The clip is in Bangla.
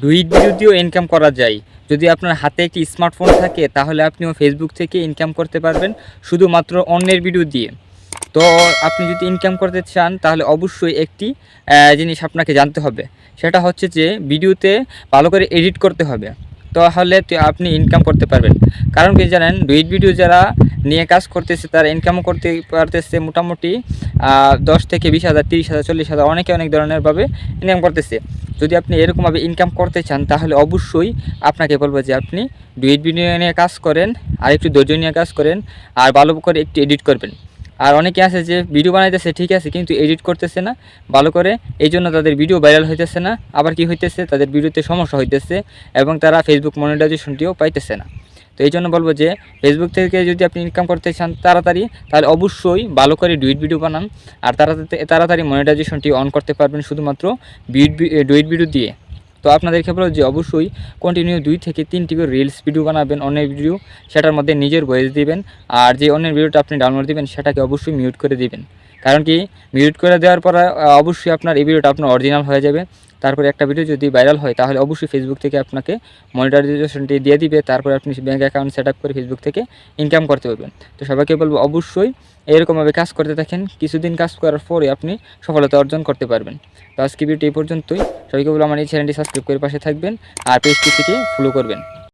ডুইট ভিডিও দিয়েও ইনকাম করা যায়। যদি আপনার হাতে একটি স্মার্টফোন থাকে তাহলে আপনিও ফেসবুক থেকে ইনকাম করতে পারবেন শুধুমাত্র অন্যের ভিডিও দিয়ে। তো আপনি যদি ইনকাম করতে চান তাহলে অবশ্যই একটি জিনিস আপনাকে জানতে হবে, সেটা হচ্ছে যে ভিডিওতে ভালো করে এডিট করতে হবে, তাহলে আপনি ইনকাম করতে পারবেন। কারণ কি জানেন, ডুইট ভিডিও যারা নিয়ে কাজ করতেছে তারা ইনকামও করতে পারতেছে মোটামুটি 10 থেকে 20,000, 30,000, 40,000, অনেকে অনেক ধরনেরভাবে ইনকাম করতেছে। যদি আপনি এরকমভাবে ইনকাম করতে চান তাহলে অবশ্যই আপনাকে বলবো যে আপনি ডুইট ভিডিও নিয়ে কাজ করেন, আর একটু ধৈর্য নিয়ে কাজ করেন, আর ভালো করে একটু এডিট করবেন। আর অনেকে আছে যে ভিডিও বানাইতেছে ঠিক আছে, কিন্তু এডিট করতেছে না ভালো করে, এই জন্য তাদের ভিডিও ভাইরাল হইতেছে না। আবার কি হইতেছে, তাদের ভিডিওতে সমস্যা হইতেছে এবং তারা ফেসবুক মনিটাইজেশনটিও পাইতেছে না। তো এই জন্য বলবো যে ফেসবুক থেকে যদি আপনি ইনকাম করতে চান তাড়াতাড়ি, তাহলে অবশ্যই ভালো করে ডুইট ভিডিও বানান, আর তাড়াতাড়ি মনিটাইজেশনটি অন করতে পারবেন শুধুমাত্র ডুইট ভিডিও দিয়ে। তো আপনাদেরকে বলবো যে অবশ্যই কন্টিনিউ 2 থেকে 3টি করে রিলস ভিডিও বানাবেন, অন্যের ভিডিও, সেটার মধ্যে নিজের ভয়েস দিবেন, আর যে অন্যের ভিডিওটা আপনি ডাউনলোড দিবেন সেটাকে অবশ্যই মিউট করে দিবেন। কারণ কি, মিউট করে দেওয়ার পর অবশ্যই আপনার এই ভিডিওটা আপনার অরিজিনাল হয়ে যাবে। তারপরে একটা ভিডিও যদি ভাইরাল হয় তাহলে অবশ্যই ফেসবুক থেকে আপনাকে মনিটাইজেশনটি দিয়ে দিবে, তারপরে আপনি ব্যাঙ্ক অ্যাকাউন্ট সেট আপ করে ফেসবুক থেকে ইনকাম করতে পারবেন। তো সবাইকে বলবো অবশ্যই এরকমভাবে কাজ করতে থাকেন, কিছুদিন কাজ করার পরে আপনি সফলতা অর্জন করতে পারবেন। তো আজকে ভিডিওটি এই পর্যন্তই। সবাইকে বলবো আমার এই চ্যানেলটি সাবস্ক্রাইব করে পাশে থাকবেন, আর পেজটি থেকে ফলো করবেন।